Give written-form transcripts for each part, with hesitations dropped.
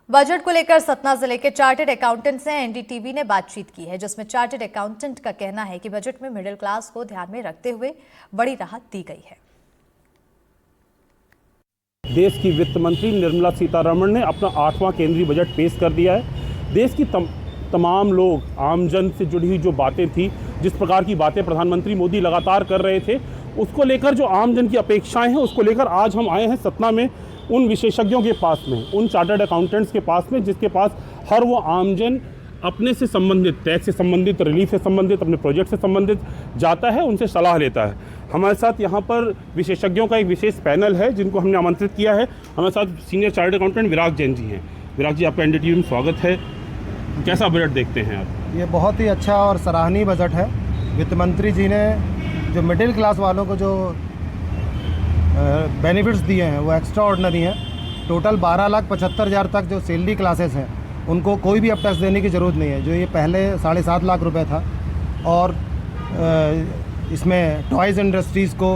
Budget को लेकर सतना जिले के चार्टर्ड अकाउंटेंट से एनडीटीवी ने बातचीत की है, जिसमें चार्टर्ड अकाउंटेंट का कहना है कि बजट में मिडिल क्लास को ध्यान में रखते हुए बड़ी राहत दी गई है। देश की वित्त मंत्री निर्मला सीतारमण ने अपना 8वां केंद्रीय बजट पेश कर दिया है। देश की तमाम लोग, आमजन से जुड़ी हुई जो बातें थी, जिस प्रकार की बातें प्रधानमंत्री मोदी लगातार कर रहे थे, उसको लेकर जो आमजन की अपेक्षाएं हैं, उसको लेकर आज हम आए हैं सतना में उन विशेषज्ञों के पास में, उन चार्टर्ड अकाउंटेंट्स के पास में, जिसके पास हर वो आमजन अपने से संबंधित, टैक्स से संबंधित, रिलीफ से संबंधित, अपने प्रोजेक्ट से संबंधित जाता है, उनसे सलाह लेता है। हमारे साथ यहाँ पर विशेषज्ञों का एक विशेष पैनल है जिनको हमने आमंत्रित किया है। हमारे साथ सीनियर चार्टर्ड अकाउंटेंट विराग जैन जी हैं। विराग जी, आपका एनडीटीवी में स्वागत है। कैसा बजट देखते हैं आप? ये बहुत ही अच्छा और सराहनीय बजट है। वित्त मंत्री जी ने जो मिडिल क्लास वालों को जो बेनिफिट्स दिए हैं वो एक्स्ट्रा ऑर्डिनरी हैं। टोटल 12,75,000 तक जो सैलरी क्लासेस हैं उनको कोई भी अब टैक्स देने की ज़रूरत नहीं है, जो ये पहले 7.5 लाख रुपए था। और इसमें टॉयज़ इंडस्ट्रीज़ को,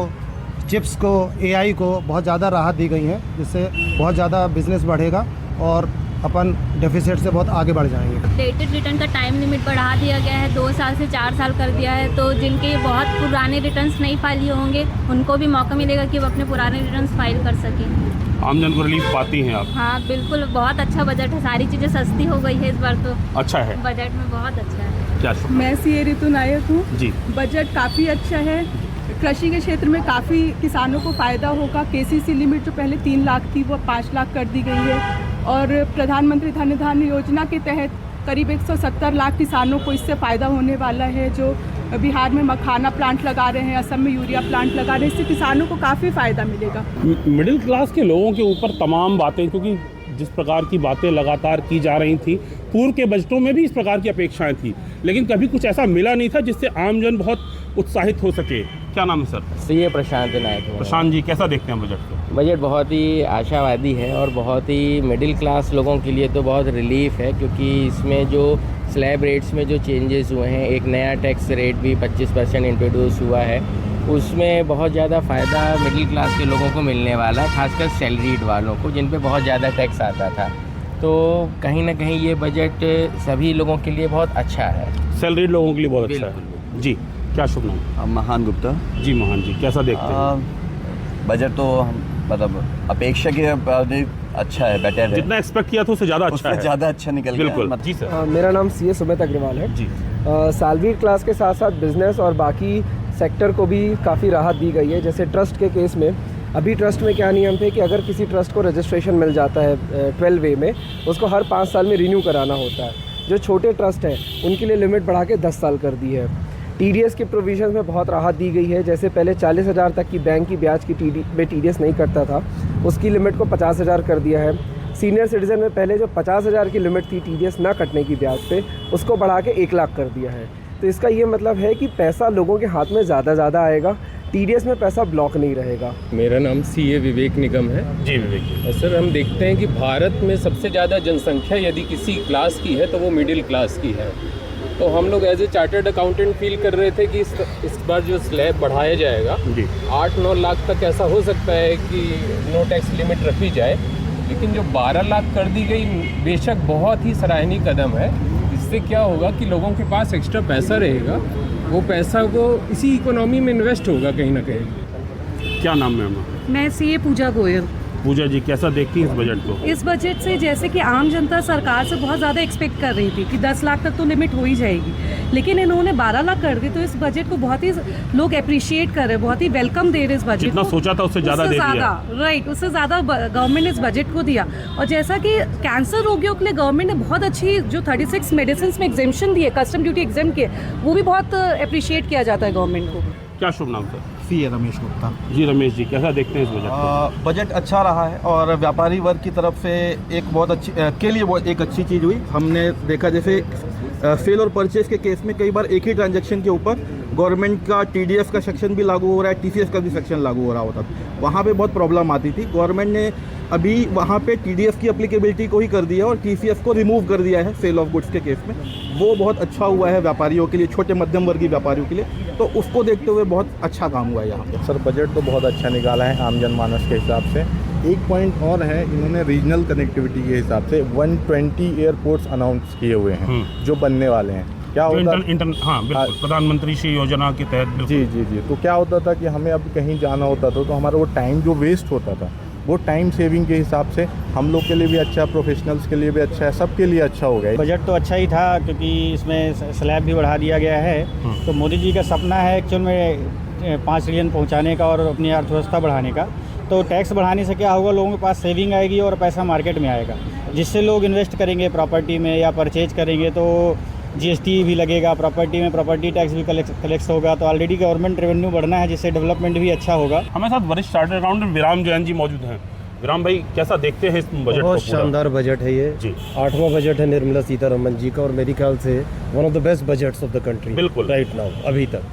चिप्स को, एआई को बहुत ज़्यादा राहत दी गई है, जिससे बहुत ज़्यादा बिजनेस बढ़ेगा और अपन डेफिसिट से बहुत आगे बढ़ जाएंगे। अपडेटेड रिटर्न का टाइम लिमिट बढ़ा दिया गया है, 2 साल से 4 साल कर दिया है। तो जिनके बहुत पुराने रिटर्न्स नहीं फाइल होंगे उनको भी मौका मिलेगा कि वो अपने पुराने रिटर्न्स फाइल कर सकें। आमजन को रिलीफ पाती हैं आप? हाँ बिल्कुल, बहुत अच्छा बजट है। सारी चीज़ें सस्ती हो गई है इस बार, तो अच्छा है, बजट में बहुत अच्छा है। क्या? मैं सीए ऋतु नायक हूँ जी। बजट काफ़ी अच्छा है। कृषि के क्षेत्र में काफ़ी किसानों को फ़ायदा होगा। केसीसी लिमिट जो पहले 3 लाख थी वो 5 लाख कर दी गई है। और प्रधानमंत्री धन धान्य योजना के तहत करीब 170 लाख किसानों को इससे फ़ायदा होने वाला है। जो बिहार में मखाना प्लांट लगा रहे हैं, असम में यूरिया प्लांट लगा रहे हैं, इससे किसानों को काफ़ी फ़ायदा मिलेगा। मिडिल क्लास के लोगों के ऊपर तमाम बातें, क्योंकि जिस प्रकार की बातें लगातार की जा रही थी, पूर्व के बजटों में भी इस प्रकार की अपेक्षाएं थी, लेकिन कभी कुछ ऐसा मिला नहीं था जिससे आमजन बहुत उत्साहित हो सके। क्या नाम है सर? सीए प्रशांत नायक। प्रशांत जी, कैसा देखते हैं बजट को? बजट बहुत ही आशावादी है और बहुत ही मिडिल क्लास लोगों के लिए तो बहुत रिलीफ है, क्योंकि इसमें जो स्लैब रेट्स में जो चेंजेस हुए हैं, एक नया टैक्स रेट भी 25% इंट्रोड्यूस हुआ है, उसमें बहुत ज़्यादा फ़ायदा मिडिल क्लास के लोगों को मिलने वाला है, खासकर सैलरीड वालों को, जिन पे बहुत ज़्यादा टैक्स आता था। तो कहीं ना कहीं ये बजट सभी लोगों के लिए बहुत अच्छा है। सैलरीड लोगों के लिए बहुत अच्छा है जी। क्या शुभ नाम? महान गुप्ता जी। महान जी, कैसा देखते हैं बजट? तो मतलब अपेक्षा के अच्छा है, बेटर है। जितना एक्सपेक्ट किया था उससे ज़्यादा अच्छा है, ज़्यादा अच्छा निकल गया। बिल्कुल जी सर। मेरा नाम सीए सुमित अग्रवाल है जी। सैलरीड क्लास के साथ साथ बिजनेस और बाकी सेक्टर को भी काफ़ी राहत दी गई है। जैसे ट्रस्ट के केस में, अभी ट्रस्ट में क्या नियम थे कि अगर किसी ट्रस्ट को रजिस्ट्रेशन मिल जाता है 12 वे में, उसको हर 5 साल में रिन्यू कराना होता है। जो छोटे ट्रस्ट हैं उनके लिए लिमिट बढ़ा के 10 साल कर दी है। टीडीएस के प्रोविजन में बहुत राहत दी गई है। जैसे पहले 40,000 तक की बैंक की ब्याज की टीडीएस नहीं करता था, उसकी लिमिट को 50,000 कर दिया है। सीनियर सिटीज़न में पहले जो 50,000 की लिमिट थी टीडीएस ना कटने की ब्याज पे, उसको बढ़ा के 1 लाख कर दिया है। तो इसका ये मतलब है कि पैसा लोगों के हाथ में ज़्यादा आएगा, टीडीएस में पैसा ब्लॉक नहीं रहेगा। मेरा नाम सीए विवेक निगम है। जी विवेक। सर, हम देखते हैं कि भारत में सबसे ज़्यादा जनसंख्या यदि किसी क्लास की है तो वो मिडिल क्लास की है। तो हम लोग as a chartered accountant feel कर रहे थे कि इस बार जो स्लैब बढ़ाया जाएगा 8-9 लाख तक, ऐसा हो सकता है कि नो टैक्स लिमिट रखी जाए, लेकिन जो 12 लाख कर दी गई बेशक बहुत ही सराहनीय कदम है। इससे क्या होगा कि लोगों के पास एक्स्ट्रा पैसा रहेगा, वो पैसा को इसी इकोनॉमी में इन्वेस्ट होगा कहीं ना कहीं। क्या नाम है? मैं सीए पूजा गोयल। पूजा जी, कैसा देखती हैं इस बजट को? इस बजट से जैसे कि आम जनता सरकार से बहुत ज़्यादा एक्सपेक्ट कर रही थी कि 10 लाख तक तो लिमिट हो ही जाएगी, लेकिन इन्होंने 12 लाख कर दी। तो इस बजट को बहुत ही लोग अप्रिशिएट कर रहे हैं, बहुत ही वेलकम दे रहे हैं इस बजट को। जितना सोचा था उससे ज़्यादा दे दिया। राइट, उससे ज़्यादा गवर्नमेंट ने इस बजट को दिया। और जैसा कि कैंसर रोगियों के लिए गवर्नमेंट ने बहुत अच्छी जो 36 मेडिसिन में एग्जेम्पशन दिए, कस्टम ड्यूटी एग्जाम किए, वो भी बहुत अप्रिशिएट किया जाता है गवर्नमेंट को। क्या शुभ नाम सर? सीए रमेश गुप्ता जी। रमेश जी, कैसा देखते हैं इस बजट को? बजट अच्छा रहा है और व्यापारी वर्ग की तरफ से एक बहुत अच्छी के लिए वो एक अच्छी चीज़ हुई। हमने देखा जैसे सेल और परचेज के केस में कई बार एक ही ट्रांजैक्शन के ऊपर गवर्नमेंट का टीडीएस का सेक्शन भी लागू हो रहा है, टीसीएस का भी सेक्शन लागू हो रहा होता, वहाँ पे बहुत प्रॉब्लम आती थी। गवर्नमेंट ने अभी वहाँ पे टीडीएस की एप्लीकेबिलिटी को ही कर दिया और टीसीएस को रिमूव कर दिया है सेल ऑफ गुड्स के केस में। वो बहुत अच्छा हुआ है व्यापारियों के लिए, छोटे मध्यम वर्गीय व्यापारियों के लिए। तो उसको देखते हुए बहुत अच्छा काम हुआ है यहाँ पे। सर बजट तो बहुत अच्छा निकाला है आम जनमानस के हिसाब से। एक पॉइंट और है, इन्होंने रीजनल कनेक्टिविटी के हिसाब से 120 एयरपोर्ट्स अनाउंस किए हुए हैं जो बनने वाले हैं। क्या होता हाँ बिल्कुल, प्रधानमंत्री श्री योजना के तहत। जी। तो क्या होता था कि हमें अब कहीं जाना होता था तो हमारा वो टाइम जो वेस्ट होता था, वो टाइम सेविंग के हिसाब से हम लोग के लिए भी अच्छा, प्रोफेशनल्स के लिए भी अच्छा है, सबके लिए अच्छा हो गया। बजट तो अच्छा ही था क्योंकि इसमें स्लैब भी बढ़ा दिया गया है। तो मोदी जी का सपना है एक्चुअल में 5 ट्रिलियन पहुंचाने का और अपनी अर्थव्यवस्था बढ़ाने का। तो टैक्स बढ़ाने से क्या होगा, लोगों के पास सेविंग आएगी और पैसा मार्केट में आएगा, जिससे लोग इन्वेस्ट करेंगे प्रॉपर्टी में या परचेज करेंगे तो जीएसटी भी लगेगा, प्रॉपर्टी में प्रॉपर्टी टैक्स भी कलेक्ट होगा। तो ऑलरेडी गवर्नमेंट रेवेन्यू बढ़ना है, जिससे डेवलपमेंट भी अच्छा होगा। हमारे साथ वरिष्ठ चार्टर्ड अकाउंटेंट विराम जैन जी मौजूद हैं। विराम भाई, कैसा देखते हैं इस बजट को? बहुत शानदार बजट है ये जी। 8वां बजट है निर्मला सीतारमण जी का और मेरे ख्याल से one of the best budgets of the country बिल्कुल राइट नाउ अभी तक।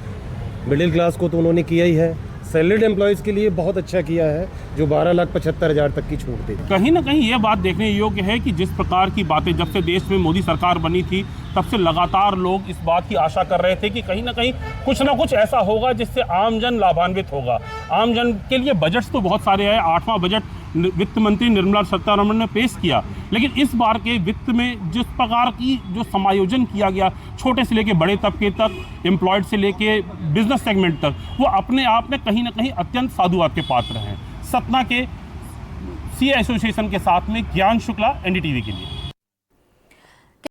मिडिल क्लास को तो उन्होंने किया ही है, सैलरीड एम्प्लॉयज़ के लिए बहुत अच्छा किया है जो 12,75,000 तक की छूट दी। कहीं ना कहीं ये बात देखने योग्य है कि जिस प्रकार की बातें जब से देश में मोदी सरकार बनी थी तब से लगातार लोग इस बात की आशा कर रहे थे कि कहीं ना कहीं कुछ ना कुछ ऐसा होगा जिससे आमजन लाभान्वित होगा। आमजन के लिए बजट्स तो बहुत सारे हैं। 8वां बजट वित्त मंत्री निर्मला सीतारमण ने पेश किया, लेकिन इस बार के वित्त में जिस प्रकार की जो समायोजन किया गया, छोटे से लेके बड़े तबके तक, एम्प्लॉयड से लेके बिजनेस सेगमेंट तक, वो अपने आप में कहीं ना कहीं अत्यंत साधुवाद के पात्र हैं। सतना के सीए एसोसिएशन के साथ में ज्ञान शुक्ला, एनडीटीवी के लिए।